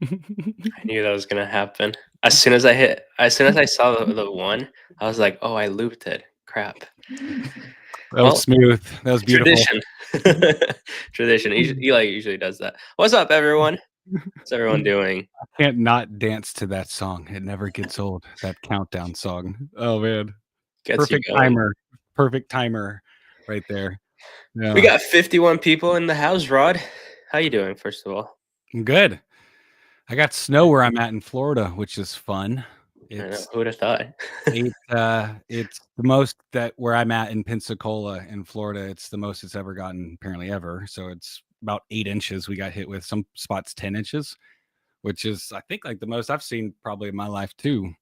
I knew that was gonna happen. As soon as I saw the one, I was like, "Oh, I looped it. Crap." That was Well, smooth. That was beautiful. tradition. Tradition. Eli usually does that. What's up, everyone? What's everyone doing? I can't not dance to that song. It never gets old. That countdown song. Oh man. Gets you Perfect going. timer. Perfect timer right there. We Yeah. got 51 people in the house, Rod. How you doing, first of all? I'm good. I got snow where I'm at in Florida, which is fun. I know, It's who would have thought? it's the most that where I'm at in Pensacola in Florida, it's the most it's ever gotten apparently ever. So it's about 8 inches we got hit with. Some spots 10 inches, which is I think like the most I've seen probably in my life too,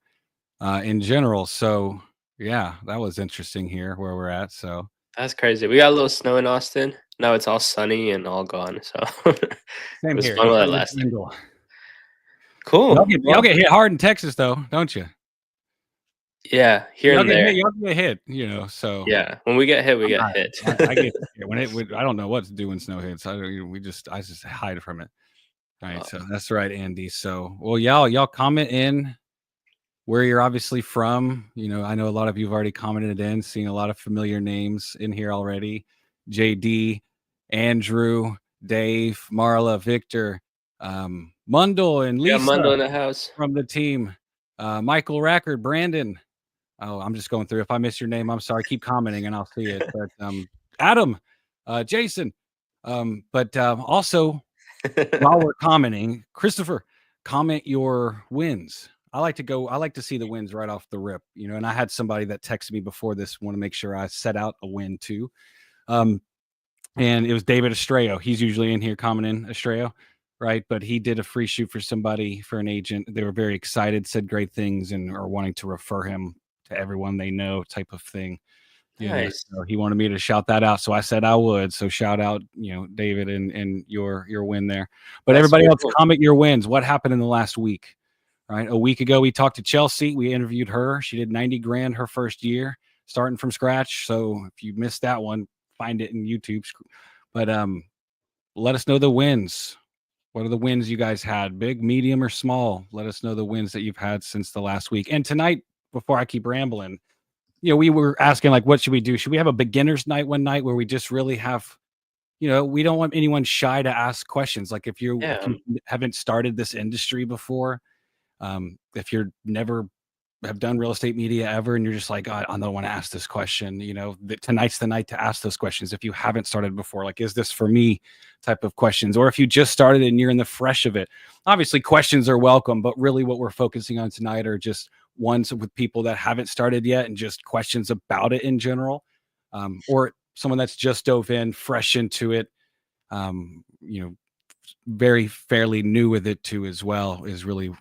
in general. So yeah, that was interesting here where we're at. So That's crazy. We got a little snow in Austin. Now it's all sunny and all gone, so it same was here. fun It's while it starting to lasted. dwindle. Cool. Y'all Well, get hit hard in Texas though, don't you? yeah, here and there. Y'all get hit, so Yeah, when we get hit, we I'm get not hit. I get when I don't know what to do when snow hits. I just hide from it. All right, Oh, so that's right, Andy. So, well, y'all comment in where you're obviously from. I know a lot of you've already commented in, seeing a lot of familiar names in here already. JD, Andrew, Dave, Marla, Victor, Mundle, and we got Lisa Mundo in the house. from the team. Michael Rackard, Brandon. Oh, I'm just going through. If I miss your name, I'm sorry. Keep commenting and I'll see it. But Adam, Jason, but also while we're commenting, Christopher, comment your wins. I like to see the wins right off the rip, and I had somebody that texted me before this, want to make sure I set out a win too. And it was David Estrella. He's usually in here commenting, Estrella, right? But he did a free shoot for somebody, for an agent. They were very excited, said great things, and are wanting to refer him to everyone they know, type of thing. Nice. So he wanted me to shout that out, so I said I would. So shout out, David, and your win there. But That's everybody super else, cool. comment your wins. What happened in the last week? Right, a week ago we talked to Chelsea. We interviewed her. She did 90 grand her first year, starting from scratch. So if you missed that one, find it in YouTube. But let us know the wins. What are the wins you guys had? Big, medium, or small? Let us know the wins that you've had since the last week. And tonight, before I keep rambling, we were asking like, what should we do? Should we have a beginner's night one night where we just really have, we don't want anyone shy to ask questions. Like if you Yeah. haven't started this industry before, if you're never have done real estate media ever and you're just like, I don't want to ask this question, tonight's the night to ask those questions. If you haven't started before, like, is this for me type of questions? Or if you just started and you're in the fresh of it, obviously questions are welcome, but really what we're focusing on tonight are just ones with people that haven't started yet and just questions about it in general, or someone that's just dove in fresh into it, very fairly new with it too as well, is really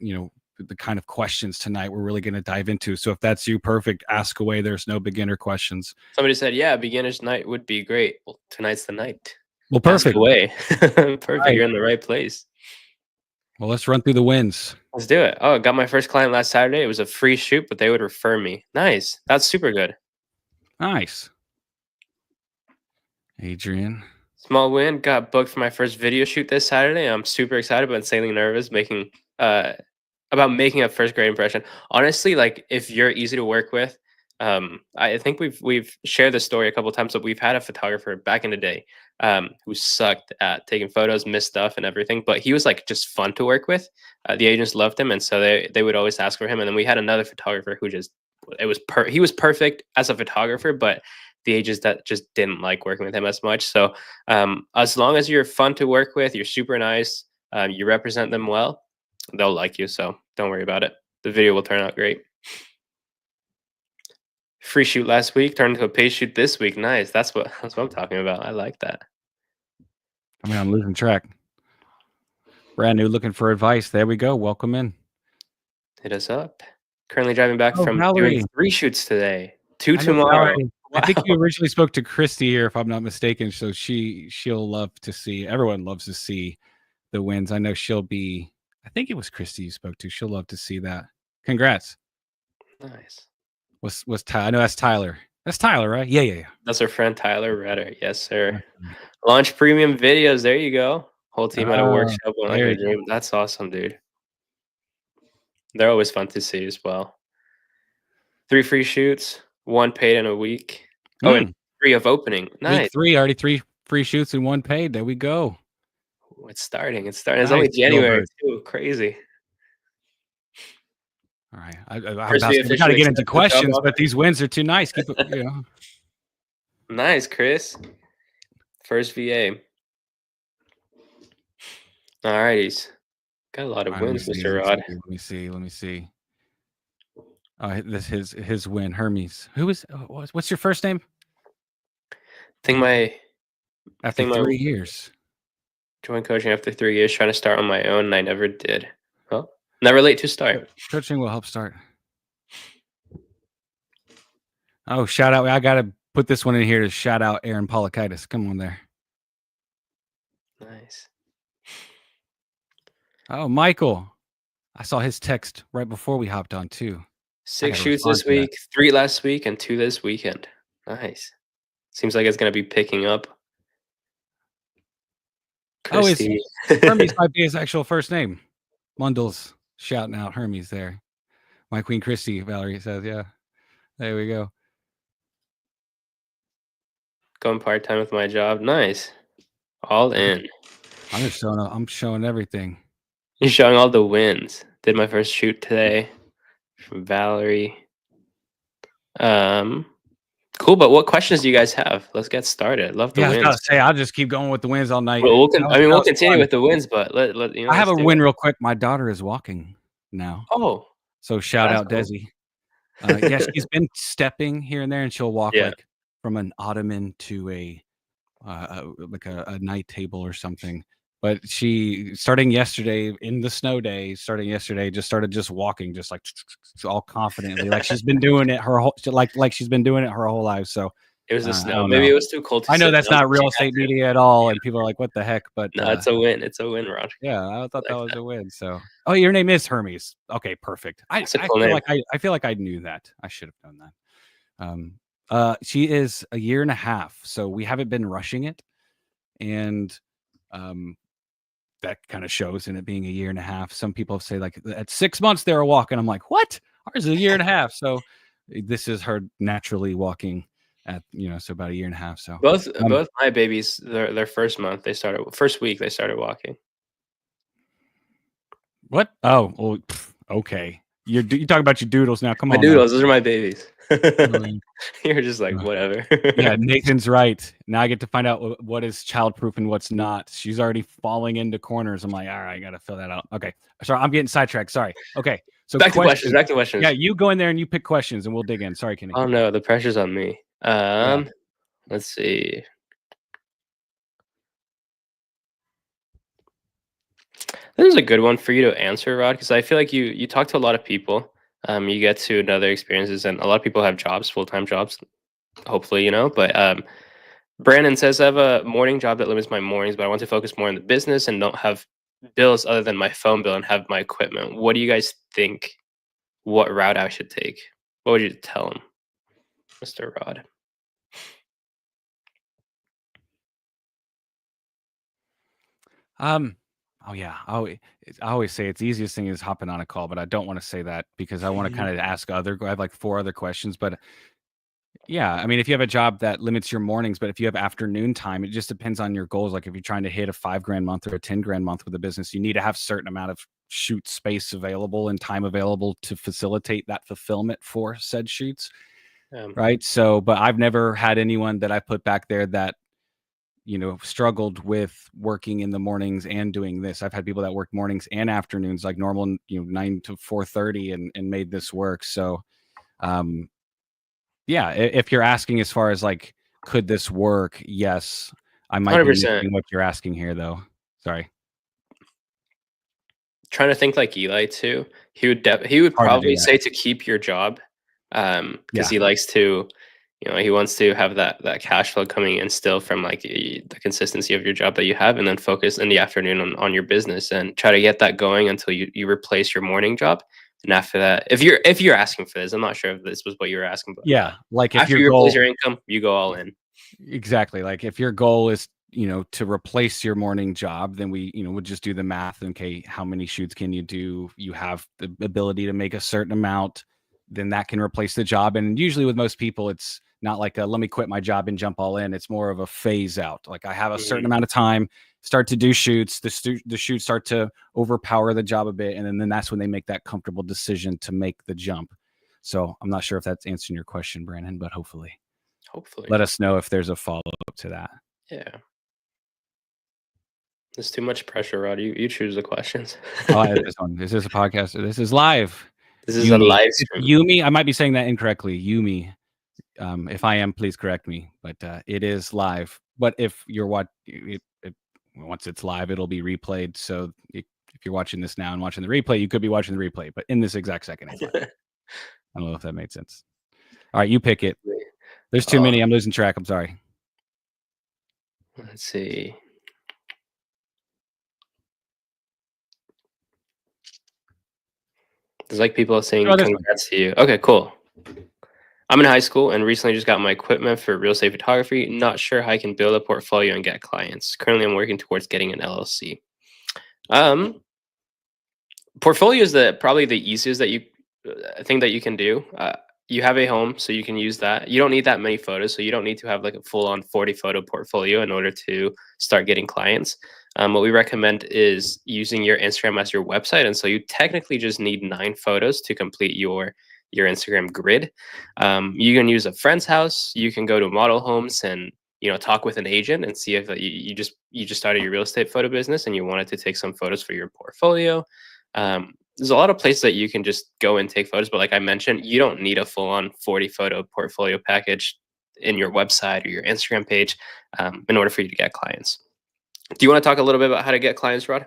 the kind of questions tonight we're really going to dive into. So if that's you, perfect, ask away. There's no beginner questions. Somebody said, "Yeah, beginner's night would be great." Well, tonight's the night. Well, Ask perfect. away. Perfect. Right. You're in the right place. Well, let's run through the wins. Let's do it. Oh, I got my first client last Saturday. It was a free shoot, but they would refer me. Nice. That's super good. Nice. Adrian. Small win. Got booked for my first video shoot this Saturday. I'm super excited, but insanely nervous about making a first great impression. Honestly, like if you're easy to work with, I think we've shared this story a couple of times, but we've had a photographer back in the day who sucked at taking photos, missed stuff and everything, but he was like just fun to work with. The agents loved him, and so they would always ask for him. And then we had another photographer who just he was perfect as a photographer, but the agents that just didn't like working with him as much. So as long as you're fun to work with, you're super nice, you represent them well, they'll like you. So don't worry about it. The video will turn out great. Free shoot last week turned into a pay shoot this week. Nice. That's what I'm talking about. I like that. I mean, I'm losing track. Brand new, looking for advice. There we go. Welcome in. Hit us up. Currently driving back from Valerie. doing 3 shoots today. 2 tomorrow. Wow. I think you originally spoke to Christy here, if I'm not mistaken. So she'll love to see. Everyone loves to see the wins. I know she'll be. I think it was Christy you spoke to. She'll love to see that. Congrats. Nice. Was Tyler? I know that's Tyler. That's Tyler, right? Yeah. That's our friend Tyler Redder. Yes, sir. Launch premium videos. There you go. Whole team at a workshop. Like a dream. That's awesome, dude. They're always fun to see as well. 3 free shoots, 1 paid in a week. Oh, and 3 of opening. Week Nice. 3, already 3 free shoots and 1 paid. There we go. Ooh, it's starting, it's starting. It's Nice, only January Gilbert. too, crazy. All right. I'm First about to we say we gotta officially get into accepted the job questions, offer. but these wins are too nice. Keep it, you know. Nice, Chris. First VA. Alrighties. Got a lot of All right, wins, Mr. Rod. let me see. This his win, Hermes. Who is what's your first name? Think my After think my 3 years. joined coaching after 3 years trying to start on my own, and I never did. Well, never late to start. Coaching will help start. Oh, shout out. I gotta put this one in here to shout out Aaron Polakaitis. Come on there. Nice. Oh, Michael. I saw his text right before we hopped on too. 6 gotta shoots respond this to that. week, 3 last week, and 2 this weekend. Nice. Seems like it's gonna be picking up. Oh, it's Christy. Hermes might be his actual first name. Mundell's shouting out Hermes there. My Queen Christy, Valerie says, yeah. There we go. Going part-time with my job. Nice. All in. I'm showing everything. You're showing all the wins. Did my first shoot today from Valerie. Cool, but what questions do you guys have? Let's get started. Love the Yeah, I was wins. gotta say, I'll just keep going with the wins all night. We'll That was continue fun. with the wins, but let you know. I have a let's do win it. real quick. My daughter is walking now. Oh, So shout that's out cool. Desi. Yeah, she's been stepping here and there, and she'll walk Yeah. like from an ottoman to a like a night table or something. But she starting yesterday in the snow day, just started just walking, just like all confidently, like she's been doing it her whole like she's been doing it her whole life. So It was the I snow. don't Maybe know. it was too cold to I know sit that's down, not so she real had estate to. media at all, and people are like, "What the heck?" But No, it's a win. It's a win, Rod. yeah, I thought I that like was that. a win. So, oh, your name is Hermes. Okay, perfect. It's a cool name. I feel like I knew that. I should have known that. She is a year and a half, so we haven't been rushing it, and that kind of shows in it being a year and a half. Some people say like at 6 months they were walking. I'm like, what? Ours is a year and a half. So this is her naturally walking at so about a year and a half. So Both my babies, their first week they started walking. what? Oh, well, okay. You talking about your doodles now? Come My on now. doodles, those are my babies. Um, You're just like whatever. Yeah, Nathan's right. Now I get to find out what is childproof and what's not. She's already falling into corners. I'm like, all right, I gotta fill that out. Okay, sorry, I'm getting sidetracked. Sorry. Okay, so Back to questions. questions. Back to questions. Yeah, you go in there and you pick questions, and we'll dig in. Sorry, Kenny. Oh no, the pressure's on me. Yeah. Let's see. This is a good one for you to answer, Rod, because I feel like you talk to a lot of people. You get to know their experiences, and a lot of people have jobs, full-time jobs. Hopefully, But Brandon says I have a morning job that limits my mornings, but I want to focus more on the business and don't have bills other than my phone bill and have my equipment. What do you guys think? What route I should take? What would you tell him, Mr. Rod? Oh yeah. I always say it's the easiest thing is hopping on a call, but I don't want to say that because I want to kind of ask I have like 4 other questions, but yeah, I mean, if you have a job that limits your mornings, but if you have afternoon time, it just depends on your goals. Like if you're trying to hit a $5,000 month or a $10,000 month with a business, you need to have certain amount of shoot space available and time available to facilitate that fulfillment for said shoots. Right. So, but I've never had anyone that I put back there that, struggled with working in the mornings and doing this. I've had people that work mornings and afternoons, like normal, 9 to 4:30 and made this work. So, yeah, if you're asking as far as like, could this work? Yes, I might be 100%. missing what you're asking here, though. Sorry. Trying to think like Eli too. He would Hard to do probably that. say to keep your job, because Yeah. he likes to, he wants to have that cash flow coming in still from like the consistency of your job that you have, and then focus in the afternoon on your business and try to get that going until you replace your morning job. And after that, if you're asking for this, I'm not sure if this was what you were asking, but Yeah, like if after your you replace goal your income, you go all in. exactly, like if your goal is to replace your morning job, then we, would just do the math. Okay, how many shoots can you do? You have the ability to make a certain amount, then that can replace the job. And usually with most people, it's not like let me quit my job and jump all in. It's more of a phase out. Like I have a certain amount of time, start to do shoots. The shoots start to overpower the job a bit, and then that's when they make that comfortable decision to make the jump. So I'm not sure if that's answering your question, Brandon, but hopefully let us know if there's a follow-up to that. Yeah. There's too much pressure, Rod. You choose the questions. This is a podcast. This is live. This is a live stream. Yumi. I might be saying that incorrectly. Yumi. If I am, please correct me. But it is live. But if you're once it's live, it'll be replayed. So if you're watching this now and watching the replay, you could be watching the replay. But in this exact second, it's live. I don't know if that made sense. All right, you pick it. There's too many. I'm losing track. I'm sorry. Let's see. There's like people saying congrats to you. Okay, cool. I'm in high school and recently just got my equipment for real estate photography. Not sure how I can build a portfolio and get clients. Currently, I'm working towards getting an LLC. Portfolio is probably the easiest thing that you can do. You have a home, so you can use that. You don't need that many photos, so you don't need to have like a full-on 40-photo portfolio in order to start getting clients. What we recommend is using your Instagram as your website, and so you technically just need 9 photos to complete your Instagram grid. You can use a friend's house. You can go to model homes and talk with an agent and see if you just started your real estate photo business and you wanted to take some photos for your portfolio. There's a lot of places that you can just go and take photos, but like I mentioned, you don't need a full-on 40-photo portfolio package in your website or your Instagram page in order for you to get clients. Do you want to talk a little bit about how to get clients, Rod?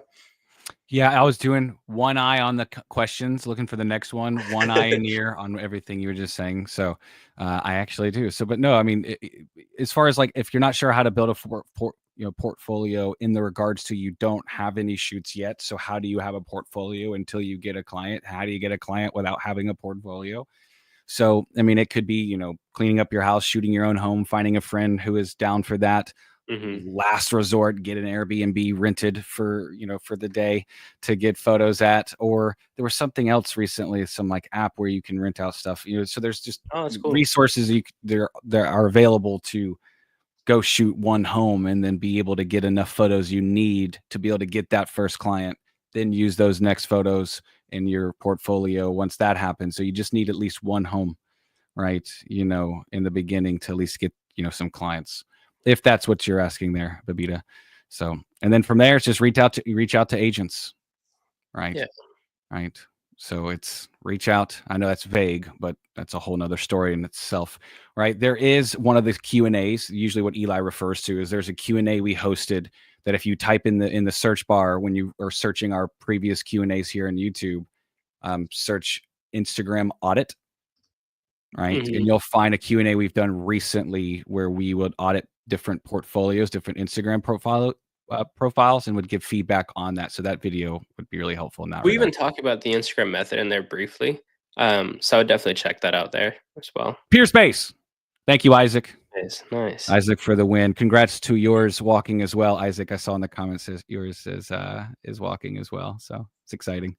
Yeah, I was doing one eye on the questions, looking for the next one, one eye and ear on everything you were just saying. So I actually do. So, but no, I mean, as far as like, if you're not sure how to build a portfolio in the regards to you don't have any shoots yet. So how do you have a portfolio until you get a client? How do you get a client without having a portfolio? So, I mean, it could be, cleaning up your house, shooting your own home, finding a friend who is down for that. Last resort, get an Airbnb rented for the day to get photos at. Or there was something else recently, some like app where you can rent out stuff. So there's just resources there are available to go shoot one home and then be able to get enough photos you need to be able to get that first client. Then use those next photos in your portfolio once that happens. So you just need at least one home, right? In the beginning to at least get some clients, if that's what you're asking there, Babita. So, and then from there, it's just reach out to agents, right? Yeah. Right. So it's reach out. I know that's vague, but that's a whole nother story in itself, right? There is one of the Q&As, usually what Eli refers to is there's a Q&A we hosted that if you type in the search bar, when you are searching our previous Q&As here on YouTube, search Instagram audit, right? And you'll find a Q&A we've done recently where we would audit different portfolios, different Instagram profiles, and would give feedback on that. So that video would be really helpful in that We regard. even talk about the Instagram method in there briefly. So I would definitely check that out there as well. Peer Space. Thank you, Isaac. Nice. Isaac for the win. Congrats to yours walking as well. Isaac, I saw in the comments says yours is walking as well. So it's exciting.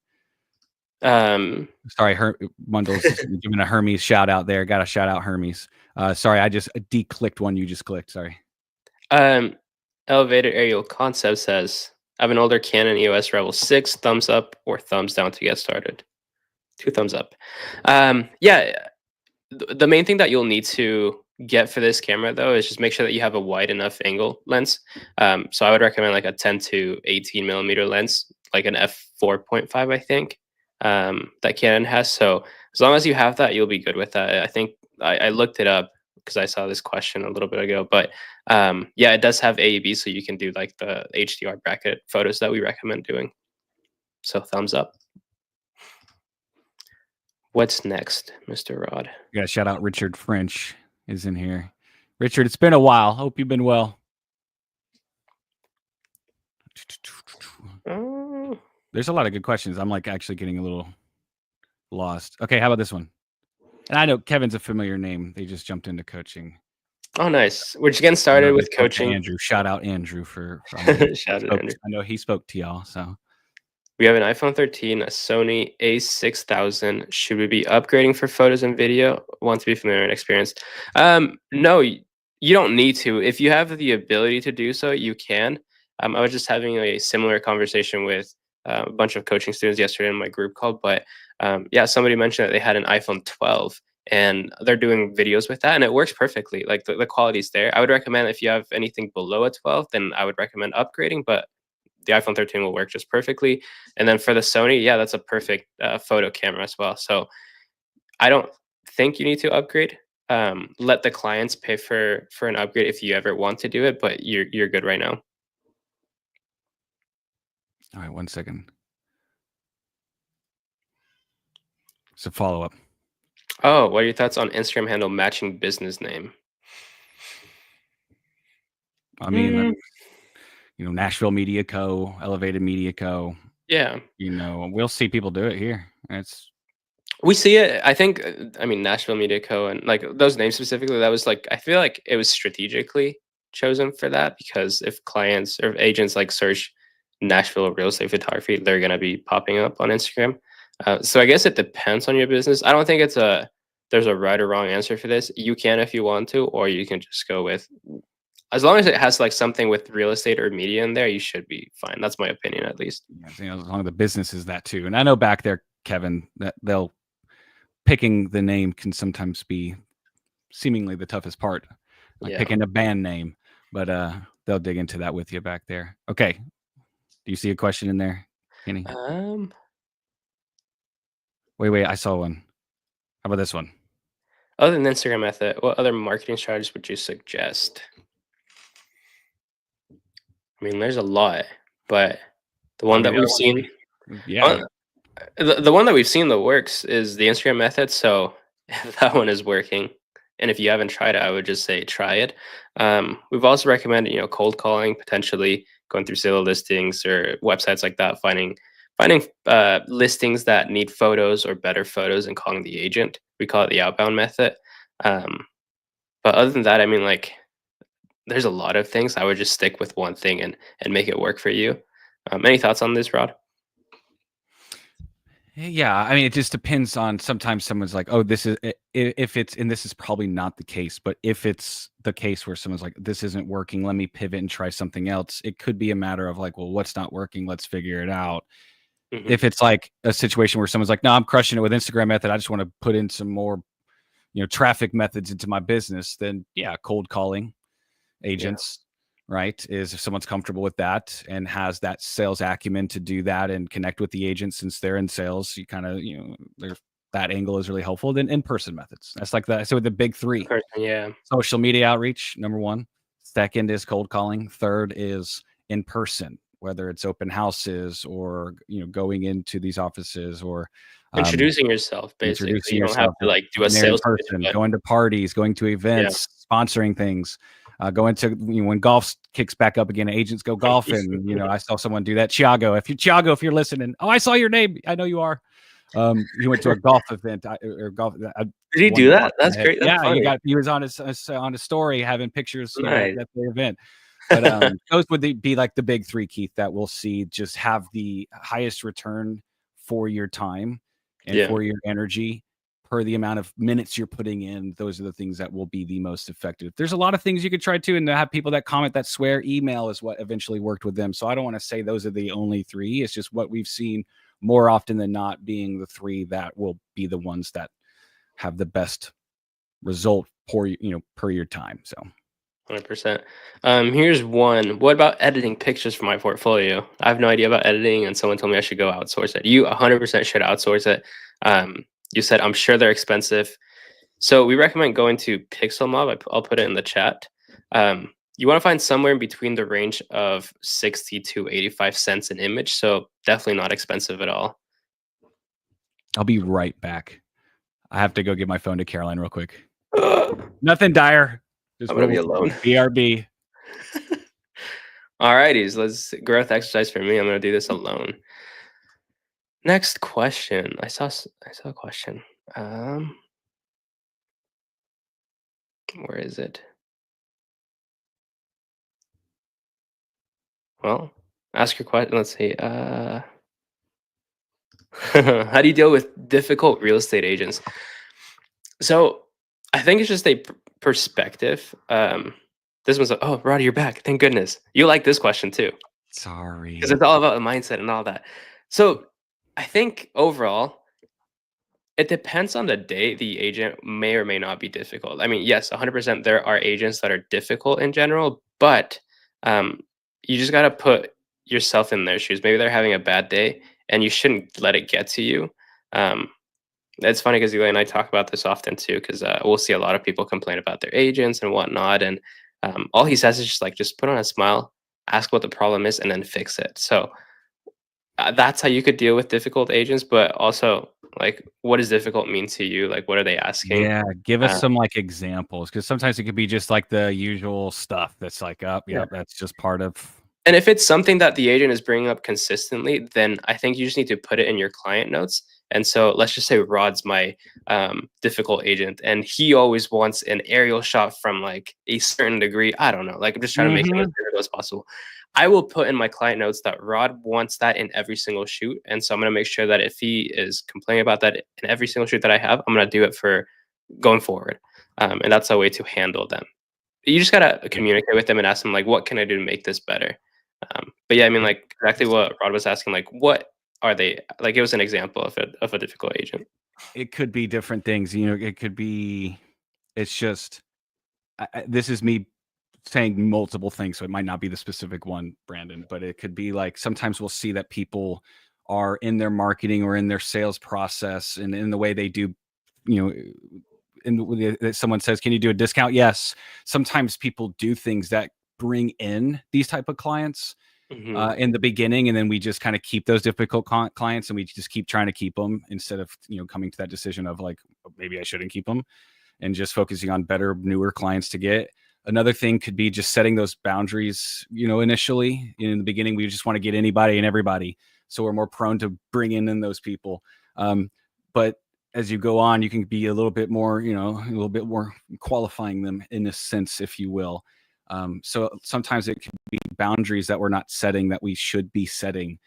Sorry, Mundle's giving a Hermes shout out there. Got to shout out Hermes. Sorry, I just de-clicked one you just clicked. Sorry. Elevated Aerial Concept says, I have an older Canon EOS Rebel 6, thumbs up or thumbs down to get started. 2 thumbs up. Yeah, the main thing that you'll need to get for this camera though is just make sure that you have a wide enough angle lens. So I would recommend like a 10 to 18 millimeter lens, like an f4.5, I think, that Canon has. So as long as you have that, you'll be good with that. I think I looked it up because I saw this question a little bit ago, but yeah, it does have AEB, so you can do like the HDR bracket photos that we recommend doing. So thumbs up. What's next, Mr. Rod? You got to shout out Richard French is in here. Richard, it's been a while. Hope you've been well. There's a lot of good questions. I'm like actually getting a little lost. Okay, how about this one? And I know Kevin's a familiar name. They just jumped into coaching. Oh, nice. We're just getting I know started they with spoke to coaching. Andrew. Shout out Andrew for I know he Shout out, spoke Andrew. I know he spoke to y'all, so We have an iPhone 13, a Sony A6000. Should we be upgrading for photos and video? Want to be familiar and experienced? No, you don't need to. If you have the ability to do so, you can. I was just having a similar conversation with a bunch of coaching students yesterday in my group call, but yeah, somebody mentioned that they had an iPhone 12 and they're doing videos with that, and it works perfectly. Like the quality's there. I would recommend if you have anything below a 12, then I would recommend upgrading, but the iPhone 13 will work just perfectly. And then for the Sony, yeah, that's a perfect photo camera as well. So I don't think you need to upgrade. Let the clients pay for an upgrade if you ever want to do it, but you're good right now. all right, 1 second. So follow-up. Oh, what are your thoughts on Instagram handle matching business name? I mean, Mm, Nashville Media Co., Elevated Media Co., yeah, we'll see people do it here. It's we see it. I think, I mean, Nashville Media Co. and like those names specifically, that was like, I feel like it was strategically chosen for that because if clients or agents like search Nashville real estate photography, they're going to be popping up on Instagram. So I guess it depends on your business. I don't think there's a right or wrong answer for this. You can if you want to, or you can just go with, as long as it has like something with real estate or media in there, you should be fine. That's my opinion, at least. yeah, as long as the business is that too. And I know back there, Kevin, that they'll picking the name can sometimes be seemingly the toughest part, like Yeah. picking a band name, but they'll dig into that with you back there. Okay. Do you see a question in there, Kenny? Um, Wait, I saw one. How about this one? Other than Instagram method, what other marketing strategies would you suggest? I mean, there's a lot, but the I one mean, that we've seen, yeah. uh, the one that we've seen that works is the Instagram method. So that one is working. And if you haven't tried it, I would just say try it. We've also recommended, cold calling, potentially going through sale listings or websites like that, finding listings that need photos or better photos and calling the agent. We call it the outbound method. Um, but other than that, I mean, like there's a lot of things. I would just stick with one thing and make it work for you. Any thoughts on this, Rod? Yeah, I mean, it just depends on sometimes someone's like, "Oh, this is if it's," and this is probably not the case, but if it's the case where someone's like, "This isn't working, let me pivot and try something else." It could be a matter of like, "Well, what's not working? Let's figure it out." Hmm. If it's like a situation where someone's like, "No, I'm crushing it with Instagram method. I just want to put in some more, traffic methods into my business," then yeah, cold calling Yeah, agents, right? Is if someone's comfortable with that and has that sales acumen to do that and connect with the agent since they're in sales, you kind of, there's that angle is really helpful. Then in-person methods. That's like that. So the big in three: person, yeah, social media outreach, number one. Second is cold calling. Third is in person, whether it's open houses or going into these offices or um, introducing yourself basically. introducing You don't have yourself, to like do a being there in sales pitch, person, but going to parties, going to yeah, events, sponsoring things, going to when golf kicks back up again, agents go golfing. I saw someone do that. Thiago, if you're listening, oh, I saw your name. I know you are. He went to a golf event or golf. did he One do that that? popped in That's my head. great. That's Yeah, funny. he was on his story having pictures, Nice. at the event. But those would be like the big three, Keith, that we'll see just have the highest return for your time and Yeah, for your energy per the amount of minutes you're putting in. Those are the things that will be the most effective. There's a lot of things you could try to, and to have people that comment that swear, email is what eventually worked with them. So I don't want to say those are the only three. It's just what we've seen more often than not being the three that will be the ones that have the best result per your time. So 100%. Here's one. What about editing pictures for my portfolio? I have no idea about editing, and someone told me I should go outsource it. You 100% should outsource it. You said I'm sure they're expensive. So we recommend going to Pixel Mob. I'll put it in the chat. You want to find somewhere in between the range of 60 to 85 cents an image. So definitely not expensive at all. I'll be right back. I have to go give my phone to Caroline real quick. I'm Nothing dire. Just gonna what be we'll alone. BRB. Alrighties, let's growth exercise for me. I'm gonna do this alone. Next question. I saw a question. Um, where is it? Well, ask your question. Let's see. How do you deal with difficult real estate agents? So I think it's just a perspective. This one's like, oh, Roddy, you're back. Thank goodness. You like this question too, because Sorry. it's all about the mindset and all that. So I think overall, it depends on the day. The agent may or may not be difficult. I mean, yes, 100% there are agents that are difficult in general, but um, you just got to put yourself in their shoes. Maybe they're having a bad day, and you shouldn't let it get to you. Um, it's funny because Eli and I talk about this often too, because we'll see a lot of people complain about their agents and whatnot, and all he says is just like, just put on a smile, ask what the problem is, and then fix it. So that's how you could deal with difficult agents, but also like, what does difficult mean to you? Like, what are they asking? Yeah, give us Uh, some like examples, because sometimes it could be just like the usual stuff that's like, up, yeah. yep, that's just part of. And if it's something that the agent is bringing up consistently, then I think you just need to put it in your client notes. And so let's just say Rod's my difficult agent, and he always wants an aerial shot from like a certain degree. I don't know. Like I'm just trying to make it as Mhm. difficult as possible. I will put in my client notes that Rod wants that in every single shoot, and so I'm going to make sure that if he is complaining about that in every single shoot that I have, I'm going to do it for going forward. And that's a way to handle them. You just gotta Yeah. communicate with them and ask them like, what can I do to make this better? But yeah, I mean, like exactly what Rod was asking, like, what are they like? It was an example of a difficult agent. It could be different things, it could be, it's just, this is me saying multiple things, so it might not be the specific one, Brandon, but it could be like sometimes we'll see that people are in their marketing or in their sales process and in the way they do, you know, someone says, "Can you do a discount?" Yes. Sometimes people do things that bring in these type of clients Hmm. in the beginning, and then we just kind of keep those difficult clients, and we just keep trying to keep them instead of coming to that decision of like, "Oh, maybe I shouldn't keep them," and just focusing on better, newer clients to get. Another thing could be just setting those boundaries, initially. In the beginning, we just want to get anybody and everybody. So we're more prone to bringing in those people. But as you go on, you can be a little bit more, a little bit more qualifying them in a sense, if you will. So sometimes it can be boundaries that we're not setting that we should be setting.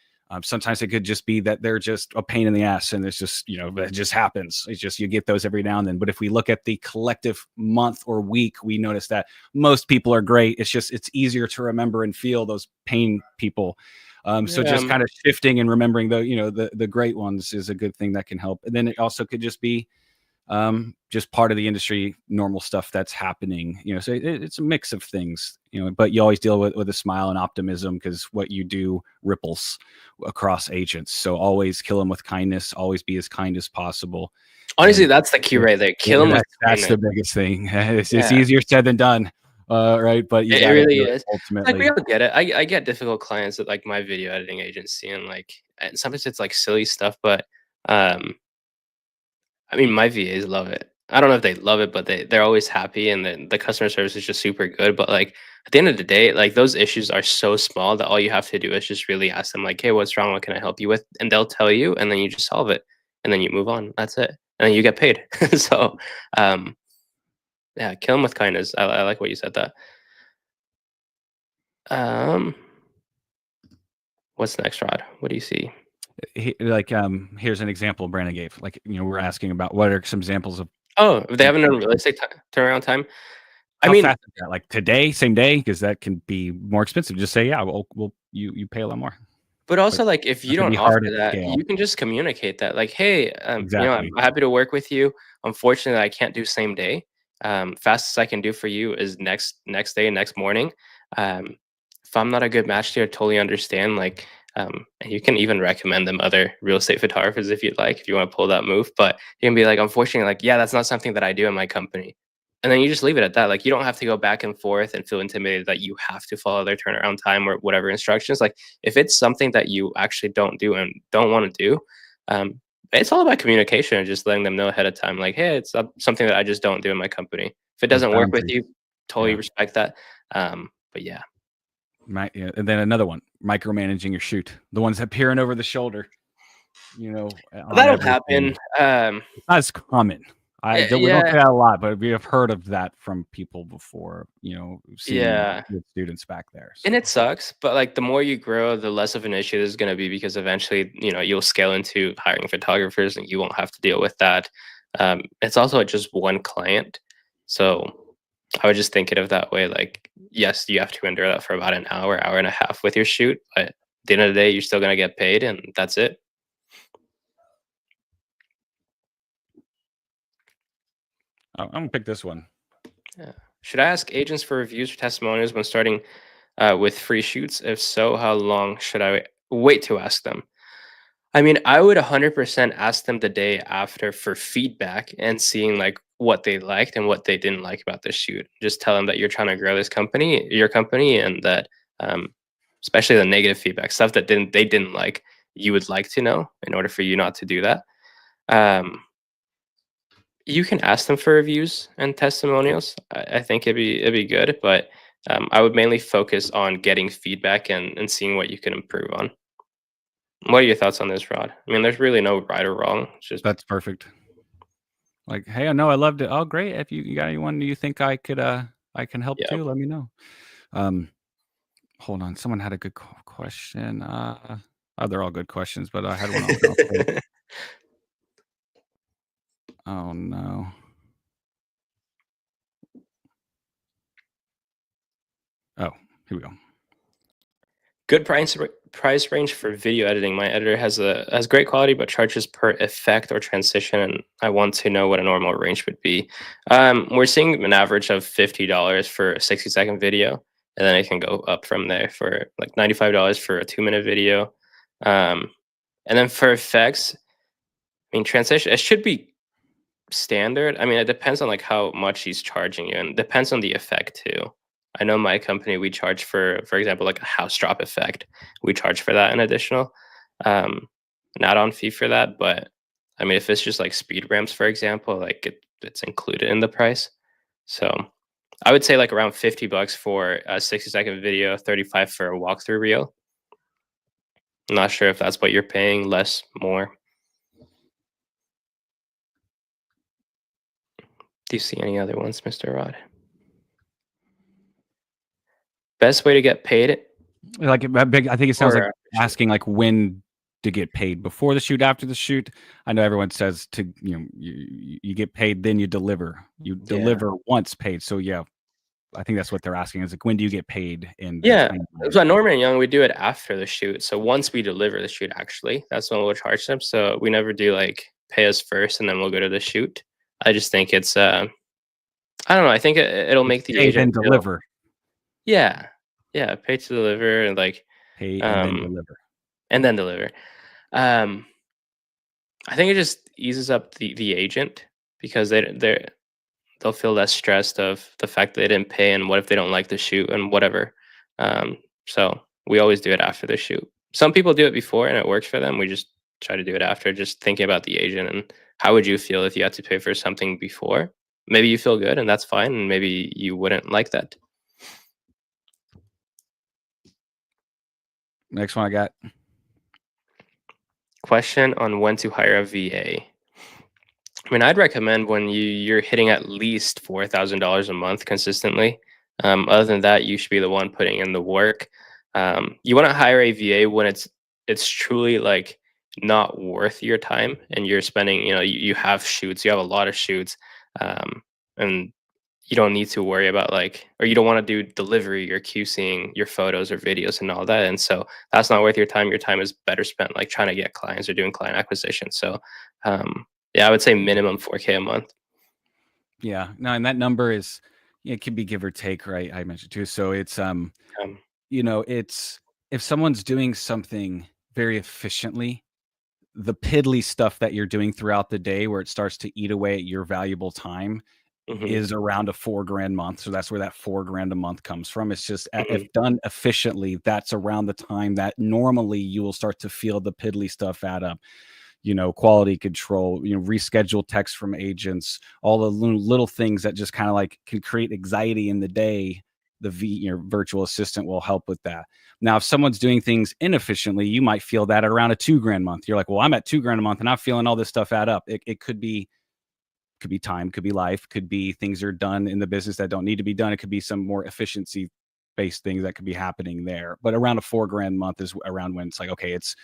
Sometimes it could just be that they're just a pain in the ass, and it's just, it just happens. It's just, you get those every now and then. But if we look at the collective month or week, we notice that most people are great. It's easier to remember and feel those pain people. So Yeah. just kind of shifting and remembering the great ones is a good thing that can help. And then it also could just be just part of the industry, normal stuff that's happening. So it's a mix of things. But you always deal with a smile and optimism, because what you do ripples across agents. So always kill them with kindness. Always be as kind as possible. Honestly, And that's the key right there. Kill them with that's kindness. the biggest thing. It's Yeah, easier said than done, right? But you it got to really do it is. Like we ultimately. all get it. I get difficult clients at like my video editing agency, and like and sometimes it's like silly stuff, but um I mean, my VAs love it. I don't know if they love it, but they're always happy, and then the customer service is just super good. But like at the end of the day, like those issues are so small that all you have to do is just really ask them, like, "Hey, what's wrong? What can I help you with?" And they'll tell you, and then you just solve it, and then you move on. That's it, and then you get paid. So, um, yeah, kill them with kindness. I like what you said. That. Um, what's next, Rod? What do you see? Here's an example Brandon gave. Like, we're asking about what are some examples of Oh, if they haven't done people. real estate turnaround time. I How mean, fast is that? Like today, same day? Because that can be more expensive. Just say, yeah, well, you pay a lot more. but But also, like, if that you could don't be offer hard at that, scale. you can just communicate that, like, "Hey, I'm Exactly. happy to work with you. Unfortunately, I can't do same day. Fastest I can do for you is next day, next morning. Um, if I'm not a good match to I totally understand." Like, and you can even recommend them other real estate photographers if you'd like, if you want to pull that move. But you can be like, "Unfortunately, like, yeah, that's not something that I do in my company." And then you just leave it at that. Like, you don't have to go back and forth and feel intimidated that you have to follow their turnaround time or whatever instructions. Like, if it's something that you actually don't do and don't want to do, um, it's all about communication and just letting them know ahead of time, like, hey, it's something that I just don't do in my company. If it Those doesn't work with boundaries. you, totally Yeah. respect that. But yeah, Yeah. And then another one, micromanaging your shoot. The ones that peering over the shoulder, on that'll happen. everything. It's not as common. We don't say Yeah, that a lot, but we have heard of that from people before, seeing yeah. good students back there. And So it sucks, but like the more you grow, the less of an issue this is going to be because eventually, you'll scale into hiring photographers and you won't have to deal with that. It's also just one client. So I would just think it of that way. Like, yes, you have to endure that for about an hour, hour and a half with your shoot, but at the end of the day, you're still going to get paid and that's it. I'm gonna pick this one. Yeah. Should I ask agents for reviews or testimonials when starting with free shoots? If so, how long should I wait to ask them? I mean, I would 100% ask them the day after for feedback and seeing like what they liked and what they didn't like about the shoot. Just tell them that you're trying to grow your company, and that, um, especially the negative feedback stuff that they didn't like, you would like to know in order for you not to do that. Um, you can ask them for reviews and testimonials. I think it'd be good, but I would mainly focus on getting feedback and seeing what you can improve on. What are your thoughts on this, Rod? I mean, there's really no right or wrong. It's just That's perfect. Like, hey, I know I loved it. Oh, great. If you got anyone you think I can help yeah. too, let me know. Hold on. Someone had a good question. They're all good questions, but I had one else. Oh no. Oh, here we go. Good price range for video editing. My editor has great quality, but charges per effect or transition, and I want to know what a normal range would be. We're seeing an average of $50 for a 60-second video, and then it can go up from there for like $95 for a 2-minute video. And then for effects, I mean, transition, it should be standard. I mean, it depends on like how much he's charging you, and it depends on the effect too. I know my company, we charge for example, like a house drop effect. We charge for that an additional, um, an add-on fee for that. But I mean, if it's just like speed ramps, for example, like it's included in the price. So I would say like around $50 for a 60-second video, 35 for a walkthrough reel. I'm not sure if that's what you're paying, less, more. Do you see any other ones, Mr. Rod? Best way to get paid Like I think it sounds like or asking like when to get paid before the shoot, after the shoot. I know everyone says to you get paid, then you deliver. You yeah. deliver once paid. So yeah, I think that's what they're asking is like when do you get paid and the Yeah. timeline. So at Norman and Young, we do it after the shoot. So once we deliver the shoot, actually, that's when we'll charge them. So we never do like pay us first and then we'll go to the shoot. I just think it's I don't know. I think it'll It's make the pay then agent feel, deliver. yeah, yeah, pay to deliver and like Pay and then um deliver. and then deliver. Um, I think it just eases up the agent because they'll feel less stressed of the fact that they didn't pay and what if they don't like the shoot and whatever. So we always do it after the shoot. Some people do it before and it works for them. We just try to do it after, just thinking about the agent and how would you feel if you had to pay for something before? Maybe you feel good and that's fine, and maybe you wouldn't like that. Next one I got. Question on when to hire a VA. I mean, I'd recommend when you're hitting at least $4,000 a month consistently. Other than that, you should be the one putting in the work. You want to hire a VA when it's truly like not worth your time, and you're spending. You have shoots, you have a lot of shoots, and you don't need to worry about like, or you don't want to do delivery or QCing your photos or videos and all that. And so that's not worth your time. Your time is better spent like trying to get clients or doing client acquisition. So yeah, I would say minimum 4K a month. Yeah. No, and that number is it can be give or take, right? I mentioned too. So it's Um, it's if someone's doing something very efficiently, the piddly stuff that you're doing throughout the day where it starts to eat away at your valuable time mhm, is around a 4 grand month. So that's where that 4 grand a month comes from. It's just mhm, if done efficiently, that's around the time that normally you will start to feel the piddly stuff add up. Quality control, reschedule texts from agents, all the little things that just kind of like can create anxiety in the day. Your virtual assistant will help with that. Now, if someone's doing things inefficiently, you might feel that at around a 2 grand month. You're like, well, I'm at 2 grand a month and I'm feeling all this stuff add up. It could be could be time, could be life, could be things are done in the business that don't need to be done. It could be some more efficiency based things that could be happening there. But around a $4,000 month is around when it's like, okay, it's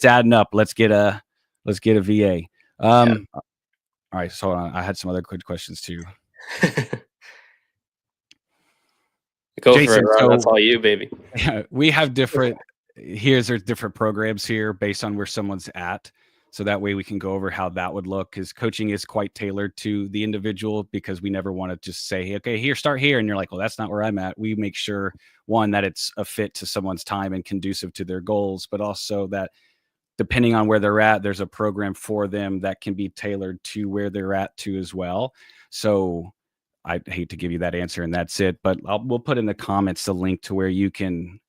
adding up. Let's get a VA. Yeah. All right, so hold on. I had some other quick questions too. Go for Jason, it, Ron. so That's all you, baby. yeah, we have different there's different programs here based on where someone's at. So that way we can go over how that would look, because coaching is quite tailored to the individual, because we never want to just say, okay, here, start here. And you're like, well, that's not where I'm at. We make sure, one, that it's a fit to someone's time and conducive to their goals, but also that depending on where they're at, there's a program for them that can be tailored to where they're at too as well. So I hate to give you that answer and that's it, but we'll put in the comments the link to where you can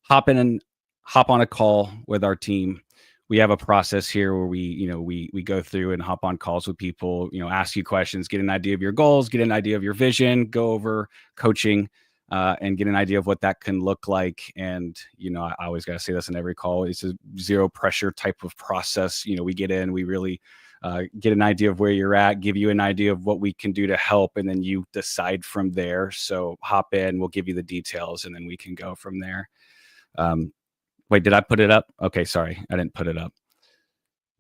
hop in and hop on a call with our team. We have a process here where we go through and hop on calls with people, ask you questions, get an idea of your goals, get an idea of your vision, go over coaching, and get an idea of what that can look like. And, I always got to say this in every call. It's a zero pressure type of process. We get in, we really get an idea of where you're at, give you an idea of what we can do to help, and then you decide from there. So hop in, we'll give you the details, and then we can go from there. Wait, did I put it up? Okay, sorry, I didn't put it up.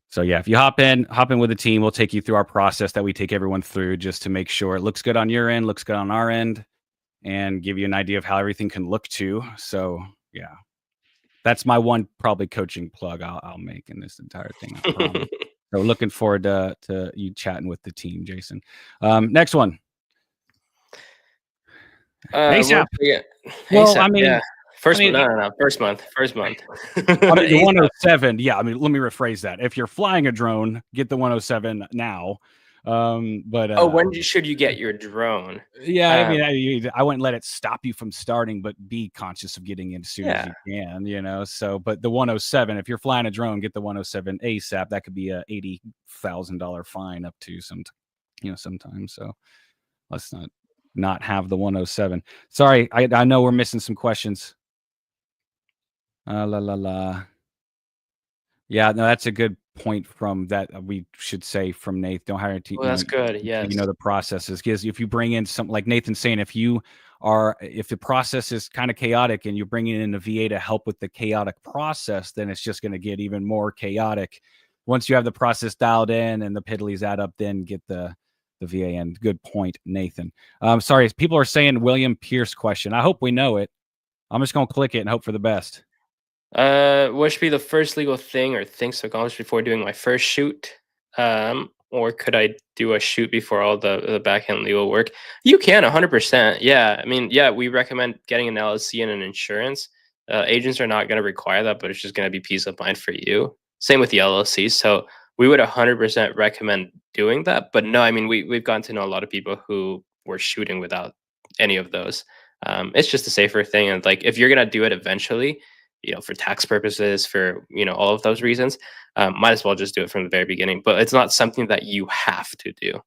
So yeah, if you hop in with the team, we'll take you through our process that we take everyone through, just to make sure it looks good on your end, looks good on our end, and give you an idea of how everything can look too. So yeah, that's my one probably coaching plug I'll make in this entire thing, I promise. So looking forward to you chatting with the team, Jason. Next one. ASAP. Well, I mean, yeah. First month. No. First month. I mean, the 107. Yeah, I mean, let me rephrase that. If you're flying a drone, get the 107 now. But when should you get your drone? Yeah, I mean, I wouldn't let it stop you from starting, but be conscious of getting in as soon as you can. So, but the 107, if you're flying a drone, get the 107 ASAP. That could be a $80,000 fine up to sometimes. So let's not have the 107. Sorry, I know we're missing some questions. Yeah, no, that's a good point from that. We should say from Nate, don't hire a team. Well, that's good. Yes. The processes, because if you bring in something like Nathan's saying, if the process is kind of chaotic and you're bringing in a VA to help with the chaotic process, then it's just going to get even more chaotic. Once you have the process dialed in and the piddlies add up, then get the VA in. Good point, Nathan. Sorry, people are saying William Pierce question. I hope we know it. I'm just going to click it and hope for the best. What should be the first legal thing or things to accomplish before doing my first shoot? Or could I do a shoot before all the back-end legal work? You can 100%. Yeah. I mean, yeah, we recommend getting an LLC and an insurance. Agents are not going to require that, but it's just going to be peace of mind for you. Same with the LLC. So we would 100% recommend doing that. But no, I mean, we've gotten to know a lot of people who were shooting without any of those. It's just a safer thing. And like, if you're going to do it eventually, for tax purposes, for, all of those reasons, might as well just do it from the very beginning. But it's not something that you have to do.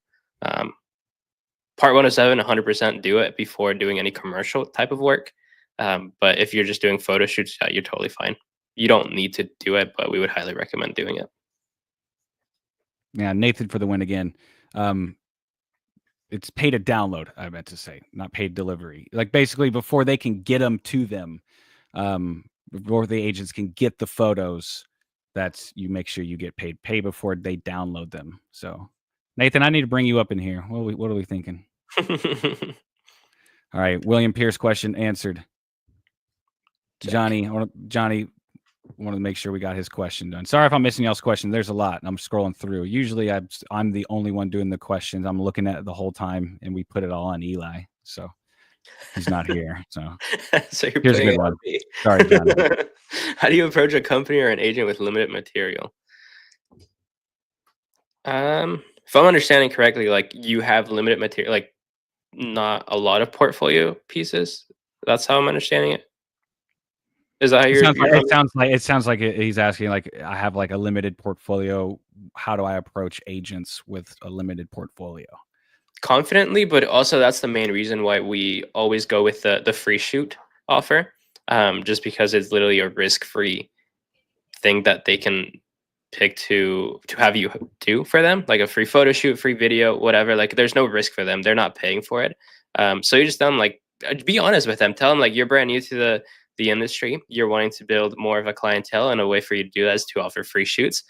Part 107, 100% do it before doing any commercial type of work. But if you're just doing photo shoots, you're totally fine. You don't need to do it, but we would highly recommend doing it. Yeah, Nathan for the win again. It's pay to download, I meant to say, not paid delivery. Like basically before they can get them to them, before the agents can get the photos, you make sure you get paid. Pay before they download them. So, Nathan, I need to bring you up in here. What are we thinking? All right, William Pierce question answered. Check. Johnny wanted to make sure we got his question done. Sorry if I'm missing y'all's question. There's a lot. I'm scrolling through. Usually I'm the only one doing the questions. I'm looking at it the whole time, and we put it all on Eli. So he's not here. So, so you're here's a good one. Sorry, Johnny. How do you approach a company or an agent with limited material? If I'm understanding correctly, like you have limited material, like not a lot of portfolio pieces. That's how I'm understanding it. Is that how it sounds like he's asking, like, I have like a limited portfolio. How do I approach agents with a limited portfolio? Confidently, but also that's the main reason why we always go with the free shoot offer. Just because it's literally a risk-free thing that they can pick to have you do for them, like a free photo shoot, free video, whatever. Like there's no risk for them. They're not paying for it. So you just tell them like be honest with them. Tell them like you're brand new to the industry. You're wanting to build more of a clientele, and a way for you to do that is to offer free shoots.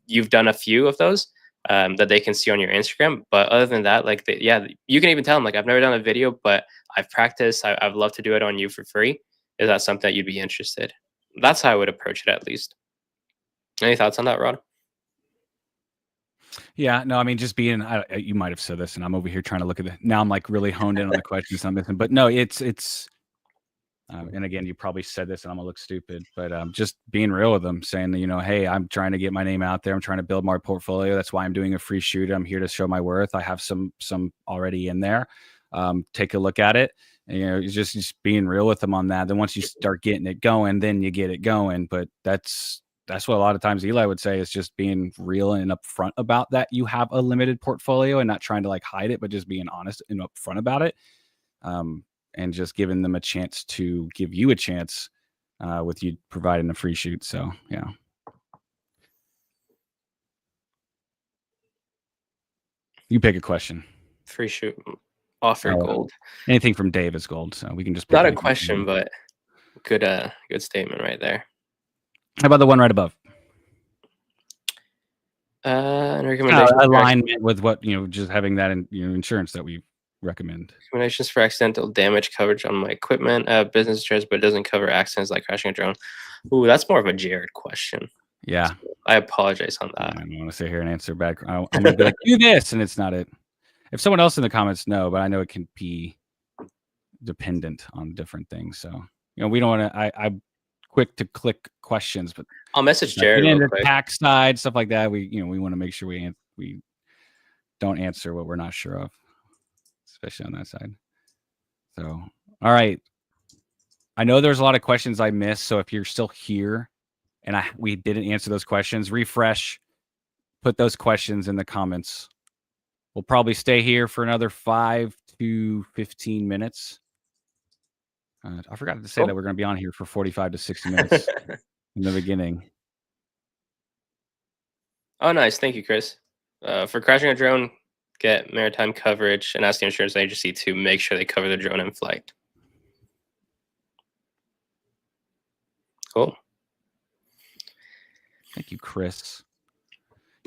You've done a few of those that they can see on your Instagram. But other than that, like yeah, you can even tell them like I've never done a video, but I've practiced. I'd love to do it on you for free. Is that something that you'd be interested? That's how I would approach it, at least. Any thoughts on that, Rod? Yeah, no, I mean, just being, you might have said this, and I'm over here trying to look at it. Now I'm like really honed in on the questions I'm missing. But no, it's, and again, you probably said this, and I'm gonna look stupid, but just being real with them, saying that, you know, hey, I'm trying to get my name out there. I'm trying to build my portfolio. That's why I'm doing a free shoot. I'm here to show my worth. I have some already in there. Take a look at it. And, you know, just being real with them on that. Then once you start getting it going, then you get it going. But that's what a lot of times Eli would say, is just being real and upfront about that. You have a limited portfolio and not trying to like hide it, but just being honest and upfront about it. And just giving them a chance to give you a chance with you providing a free shoot. So, yeah. You pick a question. Free shoot. Offer gold. Anything from Dave is gold. So we can just pick not a question, but good statement right there. How about the one right above? Recommendation alignment with what, you know, just having that in, you know, insurance that we recommend. Recommendations for accidental damage coverage on my equipment, business insurance, but it doesn't cover accidents like crashing a drone. Ooh, that's more of a Jared question. Yeah, so I apologize on that. I don't want to sit here and answer back. I'm gonna be like, do this, and it's not it. If someone else in the comments know, but I know it can be dependent on different things. So, you know, we don't want to. I'm quick to click questions, but I'll message Jared. In the tax side, stuff like that. We want to make sure we don't answer what we're not sure of, especially on that side. So, all right. I know there's a lot of questions I missed. So if you're still here and we didn't answer those questions, refresh, put those questions in the comments. We'll probably stay here for another 5 to 15 minutes. I forgot to say that we're going to be on here for 45 to 60 minutes in the beginning. Oh, nice. Thank you, Chris. For crashing a drone, get maritime coverage and ask the insurance agency to make sure they cover the drone in flight. Cool. Thank you, Chris.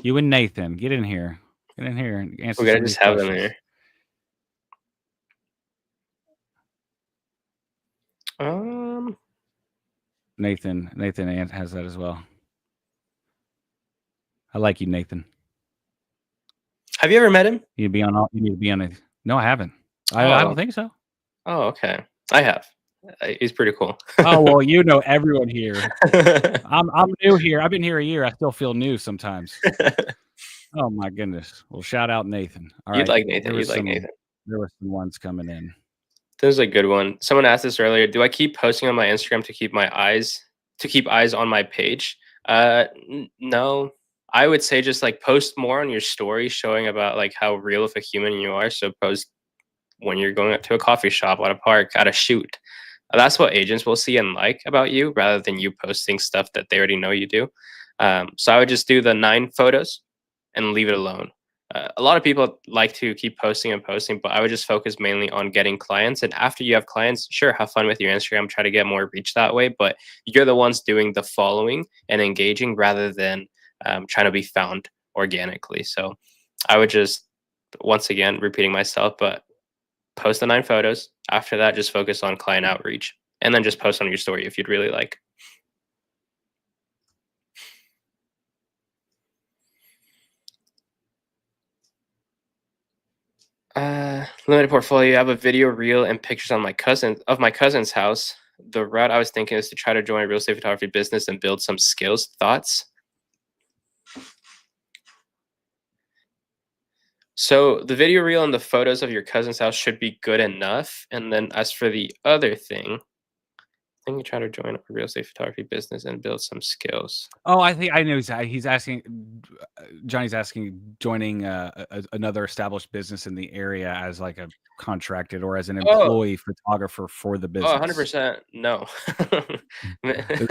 You and Nathan, get in here. Get in here and answer. We're gonna just have them here. Nathan has that as well. I like you, Nathan. Have you ever met him? You need to be on a. No, I haven't. I don't think so. Oh, okay. I have. He's pretty cool. Oh, well, you know everyone here. I'm new here. I've been here a year. I still feel new sometimes. Oh my goodness. Well, shout out Nathan. All You'd right. like Nathan. You'd like Nathan. There were some ones coming in. This is a good one. Someone asked this earlier. Do I keep posting on my Instagram to keep eyes on my page? No. I would say just like post more on your story, showing about like how real of a human you are. So post when you're going to a coffee shop, at a park, at a shoot. That's what agents will see and like about you, rather than you posting stuff that they already know you do. So I would just do the 9 photos and leave it alone. A lot of people like to keep posting and posting, but I would just focus mainly on getting clients. And after you have clients, sure, have fun with your Instagram, try to get more reach that way. But you're the ones doing the following and engaging, rather than trying to be found organically. So I would just, once again, repeating myself, but post the 9 photos. After that, just focus on client outreach, and then just post on your story if you'd really like. Limited portfolio. I have a video reel and pictures on my cousin's house. The route I was thinking is to try to join a real estate photography business and build some skills. Thoughts? So the video reel and the photos of your cousin's house should be good enough. And then as for the other thing, I think you try to join a real estate photography business and build some skills. Oh, I think I know he's asking. Johnny's asking joining another established business in the area as like a contracted or as an employee photographer for the business. 100% no.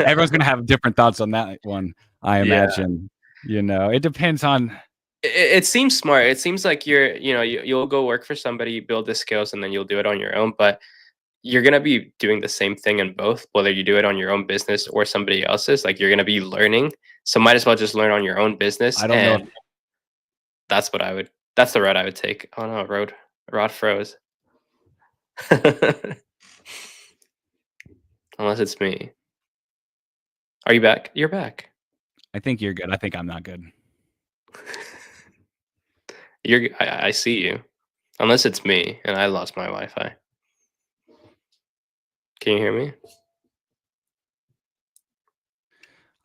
Everyone's gonna have different thoughts on that one, I imagine. It depends on. It seems smart. It seems like you'll go work for somebody, build the skills, and then you'll do it on your own. But you're gonna be doing the same thing in both, whether you do it on your own business or somebody else's. Like you're gonna be learning, so might as well just learn on your own business. I don't know if And that's what I would. That's the road I would take. Oh no, Rod froze. Unless it's me. Are you back? You're back. I think you're good. I think I'm not good. I see you. Unless it's me and I lost my Wi-Fi. Can you hear me?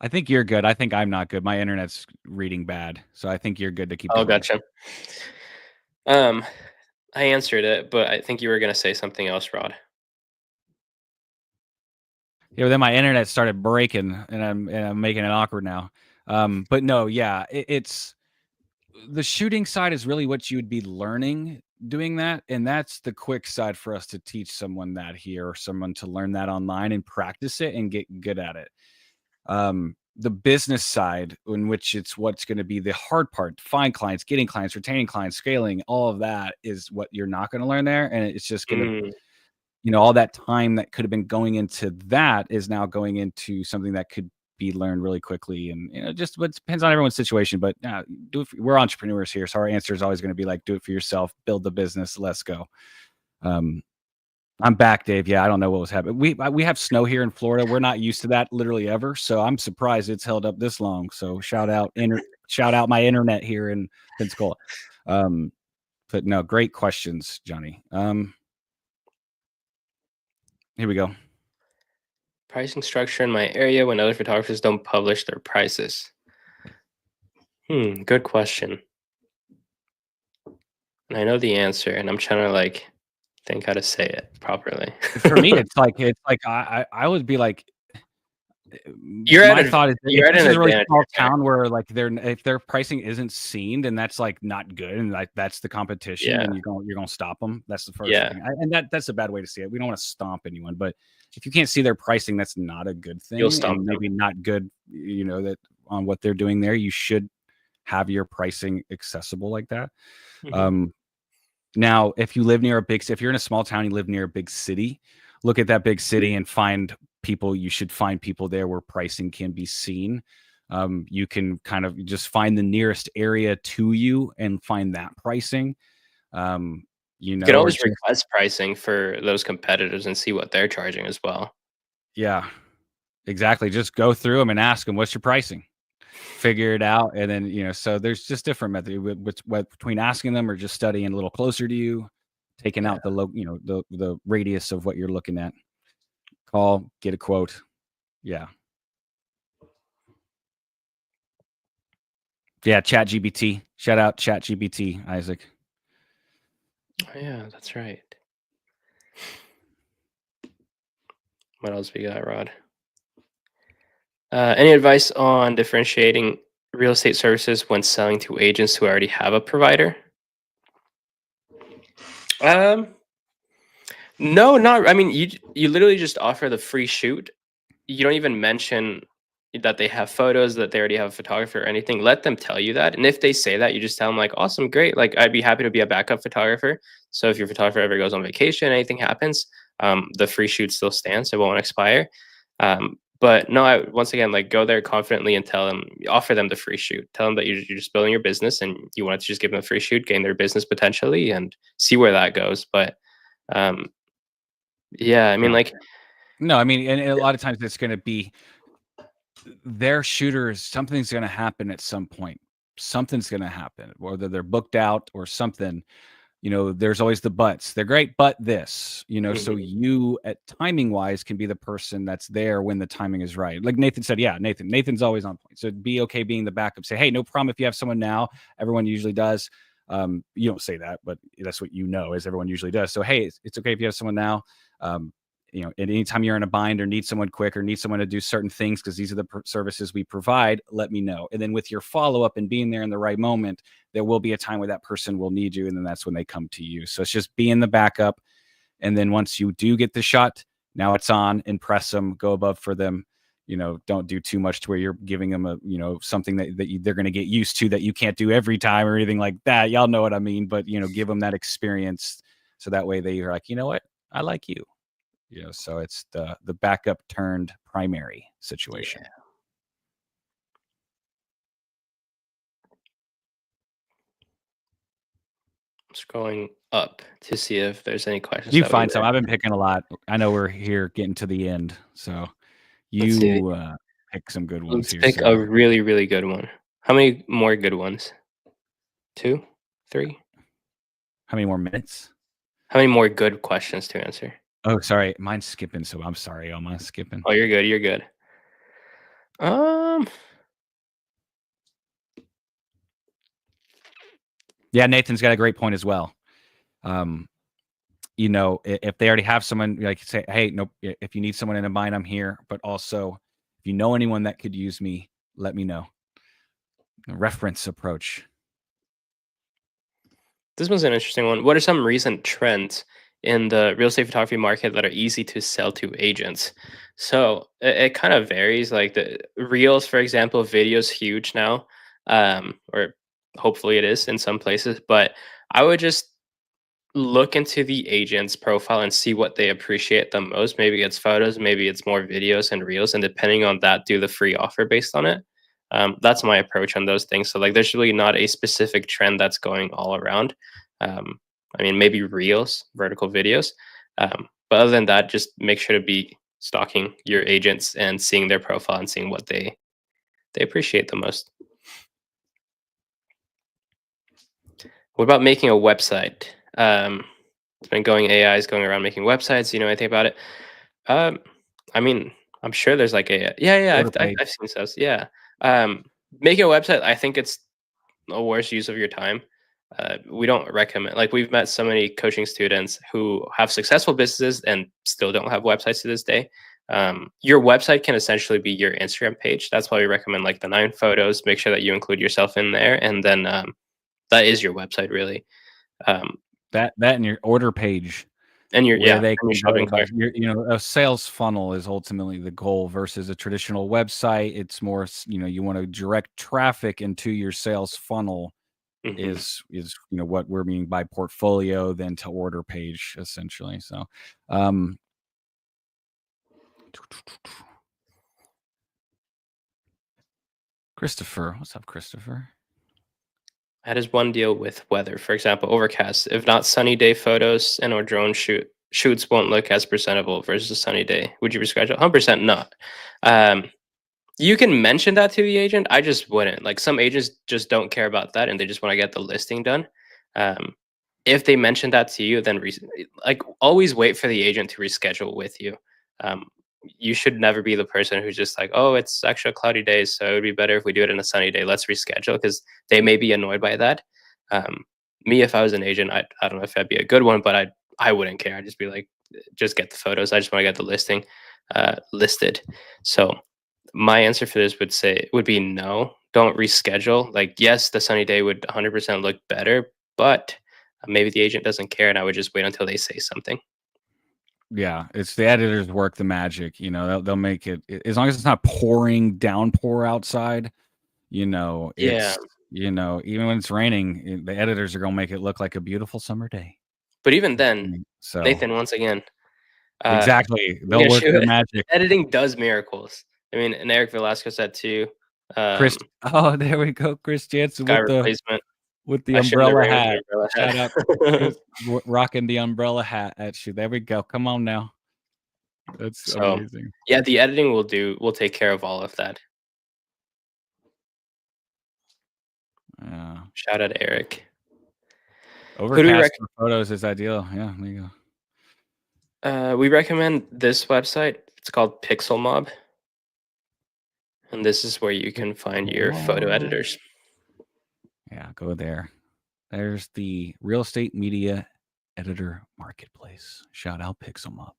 I think you're good. I think I'm not good. My internet's reading bad, so I think you're good to keep Oh, going. gotcha. I answered it, but I think you were gonna say something else, Rod. Yeah, then my internet started breaking, and I'm making it awkward now. But no, yeah, it's the shooting side is really what you would be learning doing that, and that's the quick side for us to teach someone that here, or someone to learn that online and practice it and get good at it. The business side, in which it's what's going to be the hard part: find clients, getting clients, retaining clients, scaling, all of that is what you're not going to learn there, and it's just going to, all that time that could have been going into that is now going into something that could be learned really quickly. And just what depends on everyone's situation, but we're entrepreneurs here, so our answer is always going to be like, do it for yourself, build the business, let's go. I'm back, Dave. Yeah, I don't know what was happening. We have snow here in Florida. We're not used to that literally ever, so I'm surprised it's held up this long. So shout out my internet here in Pensacola. But no, great questions, Johnny. Here we go. Pricing structure in my area when other photographers don't publish their prices. Good question. And I know the answer, and I'm trying to think how to say it properly. For me, it's like I would be like, My thought is, you're if at this an is a really advantage small there. town where if their pricing isn't seen, then that's like not good, and like that's the competition, Yeah. and you're gonna stop them. That's the first Yeah. thing, and that's a bad way to see it. We don't want to stomp anyone, but if you can't see their pricing, that's not a good You'll thing, stomp and them. maybe not good. That on what they're doing there, you should have your pricing accessible like that. Now, if you live near if you're in a small town, you live near a big city, look at that big city and find people. You should find people there where pricing can be seen. You can kind of just find the nearest area to you and find that pricing. You can always request pricing for those competitors and see what they're charging as well. Yeah, exactly. Just go through them and ask them, what's your pricing? Figure it out. And then, so there's just different methods between asking them or just studying a little closer to you, taking out the radius of what you're looking at. Call, get a quote. Yeah. Yeah, ChatGPT. Shout out ChatGPT, Isaac. Oh, yeah, that's right. What else we got, Rod? Any advice on differentiating real estate services when selling to agents who already have a provider? No, not. I mean, you literally just offer the free shoot. You don't even mention that they have photos, that they already have a photographer or anything. Let them tell you that, and if they say that, you just tell them like, "Awesome, great! Like, I'd be happy to be a backup photographer. So if your photographer ever goes on vacation, anything happens, the free shoot still stands. It won't expire." But no, once again, go there confidently and offer them the free shoot. Tell them that you're just building your business and you want to just give them a free shoot, gain their business potentially, and see where that goes. But yeah, I mean, no, I mean, and a lot of times it's going to be their shooters. Something's going to happen at some point. Something's going to happen, whether they're booked out or something. There's always the buts. They're great, but this, so you at timing wise can be the person that's there when the timing is right. Like Nathan said, yeah, Nathan's always on point. So be okay being the backup. Say, hey, no problem if you have someone now. Everyone usually does. You don't say that, but that's what is everyone usually does. So, hey, it's okay if you have someone now. At any time you're in a bind or need someone quick or need someone to do certain things, because these are the services we provide, let me know. And then with your follow-up and being there in the right moment, there will be a time where that person will need you. And then that's when they come to you. So it's just being the backup. And then once you do get the shot, now it's on, impress them, go above for them, don't do too much to where you're giving them something that they're going to get used to that you can't do every time or anything like that. Y'all know what I mean, but give them that experience so that way they are like, you know what, I like you. So it's the backup turned primary situation. Yeah. Scrolling up to see if there's any questions. You find some. I've been picking a lot. I know we're here getting to the end, so Let's see. you pick some good ones Let's here. pick a really, really good one. How many more good ones? 2, 3? How many more minutes? How many more good questions to answer? Oh, sorry, mine's skipping. So I'm sorry. Mine's skipping. Oh, you're good. You're good. Yeah, Nathan's got a great point as well. If they already have someone, like say, hey, no, if you need someone in a mind, I'm here. But also, if you know anyone that could use me, let me know. The reference approach. This was an interesting one. What are some recent trends in the real estate photography market that are easy to sell to agents? So it kind of varies. Like the reels, for example, video's huge now, or hopefully it is in some places. But I would just look into the agent's profile and see what they appreciate the most. Maybe it's photos, maybe it's more videos and reels, and depending on that, do the free offer based on it. That's my approach on those things. So like, there's really not a specific trend that's going all around. I mean, maybe reels, vertical videos, but other than that, just make sure to be stalking your agents and seeing their profile and seeing what they appreciate the most. What about making a website? It's been going AI is going around making websites. You know anything about it? Um, I mean, I'm sure there's like a yeah. I've seen those. Yeah. Making a website, I think it's a worse use of your time. We don't recommend. Like we've met so many coaching students who have successful businesses and still don't have websites to this day. Your website can essentially be your Instagram page. That's why we recommend like the 9 photos. Make sure that you include yourself in there, and then that is your website really. That and your order page. And your where they and your can shopping go, but cart. a sales funnel is ultimately the goal versus a traditional website. It's more, you want to direct traffic into your sales funnel Mhm. is what we're meaning by portfolio, then to order page essentially. So, Christopher, what's up, Christopher? How does one deal with weather? For example, overcast. If not sunny day photos and or drone shoots won't look as presentable versus a sunny day. Would you reschedule? 100% not. Um, you can mention that to the agent. I just wouldn't. Like some agents just don't care about that and they just want to get the listing done. Um, if they mention that to you, then like always wait for the agent to reschedule with you. Um, you should never be the person who's just like, oh, it's actually a cloudy day, so it would be better if we do it in a sunny day. Let's reschedule because they may be annoyed by that. Me, if I was an agent, I don't know if that'd be a good one, but I wouldn't care. I'd just be like, just get the photos. I just want to get the listing listed. So my answer for this would be no. Don't reschedule. Like, yes, the sunny day would 100% look better, but maybe the agent doesn't care, and I would just wait until they say something. Yeah, it's the editors work the magic. They'll make it as long as it's not pouring downpour outside. Yeah, It's even when it's raining, the editors are gonna make it look like a beautiful summer day. but even then, So Nathan, once again, exactly, they'll yeah, work their magic. editing does miracles. I mean, and Eric Velasquez said too. Chris, oh, there we go, Chris Jansen Guy with the replacement. I shouldn't have umbrella ran with hat. the umbrella Shout out, hat. Chris, rocking the umbrella hat at you. There we go. Come on now, that's So, amazing. yeah, the editing will take care of all of that. Yeah, Shout out to Eric. Who do we overcast for photos is ideal. Yeah, there you go. we recommend this website. It's called Pixel Mob, and this is where you can find your photo editors. Yeah, go there. There's the real estate media editor marketplace. Shout out Pixel Mob.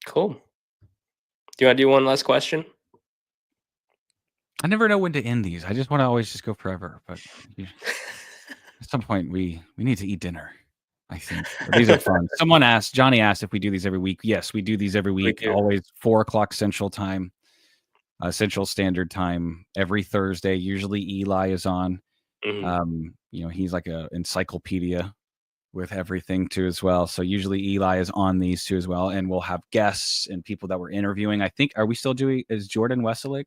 Cool. Do you want to do one last question? I never know when to end these. I just want to always just go forever. But at some point, we need to eat dinner. I think these are fun. Johnny asked if we do these every week. Yes, we do these every week. Always 4:00 Central Time, Central Standard Time, every Thursday. Usually Eli is on. He's like a encyclopedia with everything too as well. So usually Eli is on these too as well, and we'll have guests and people that we're interviewing. I think, are we still doing? Is Jordan Weselick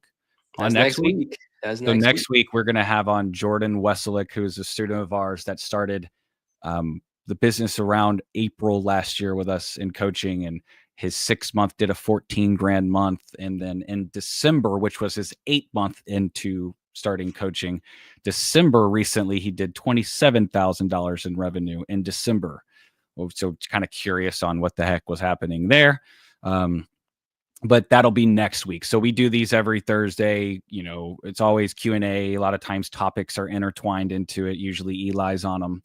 on next week? So next week we're going to have on Jordan Weselick, who is a student of ours that started the business around April last year with us in coaching, and his 6 month did a 14 grand month. And then in December, which was his 8th month into starting coaching, December recently, he did $27,000 in revenue in December. So kind of curious on what the heck was happening there. But that'll be next week. So we do these every Thursday. It's always Q&A. A lot of times topics are intertwined into it. Usually Eli's on them.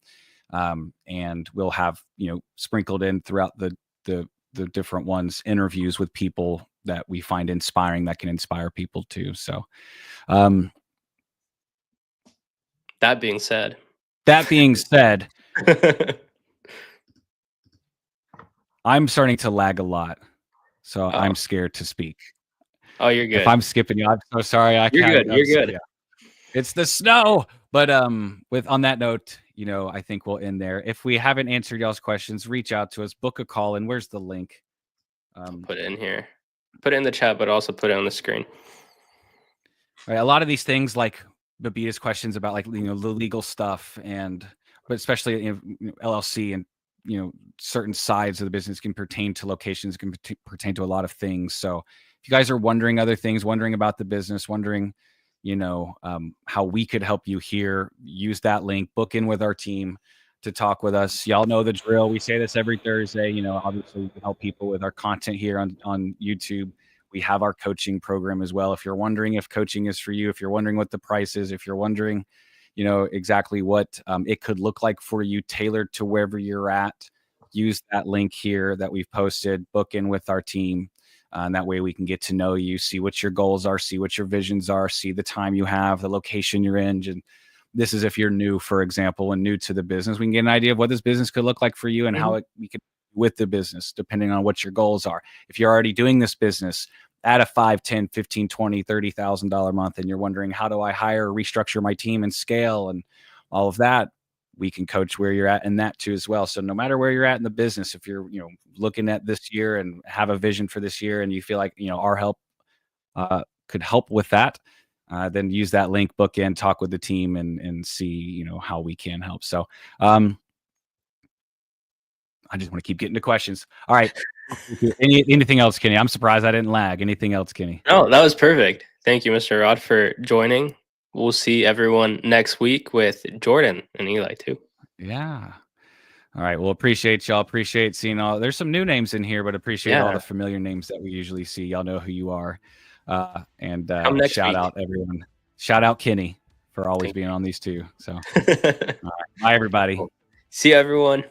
And we'll have, sprinkled in throughout the different ones, interviews with people that we find inspiring, that can inspire people too. So, that being said, I'm starting to lag a lot, so I'm scared to speak. Oh, you're good. If I'm skipping you, I'm so sorry. You're good. Yeah. It's the snow. But on that note, I think we'll end there. If we haven't answered y'all's questions, reach out to us, book a call, and where's the link? Put it in here. Put it in the chat, but also put it on the screen. Right. A lot of these things, like Babita's questions about the legal stuff, but especially LLC and certain sides of the business can pertain to locations, can pertain to a lot of things. So if you guys are wondering other things, wondering about the business, wondering how we could help you here, use that link, book in with our team to talk with us. Y'all know the drill. We say this every Thursday. Obviously we can help people with our content here on YouTube. We have our coaching program as well. If you're wondering if coaching is for you, if you're wondering what the price is, if you're wondering, exactly what it could look like for you, tailored to wherever you're at, use that link here that we've posted, book in with our team. And that way we can get to know you, see what your goals are, see what your visions are, see the time you have, the location you're in. And this is if you're new, for example, and new to the business, we can get an idea of what this business could look like for you and how we could with the business, depending on what your goals are. If you're already doing this business at a $5, $10, $15, $20, $30,000 a month, and you're wondering, how do I hire, restructure my team and scale and all of that, we can coach where you're at in that too as well. So no matter where you're at in the business, if you're, looking at this year and have a vision for this year and you feel like, our help could help with that, then use that link, book in, talk with the team and see, how we can help. So, I just want to keep getting to questions. All right. Anything else, Kenny? I'm surprised I didn't lag. Anything else, Kenny? No, that was perfect. Thank you, Mr. Rod, for joining. We'll see everyone next week with Jordan and Eli too. Yeah. All right. Well, appreciate y'all. Appreciate seeing all. There's some new names in here, but appreciate all the familiar names that we usually see. Y'all know who you are. And shout out everyone. Shout out Kenny for always being on these two. So, all right. Bye, everybody. See everyone.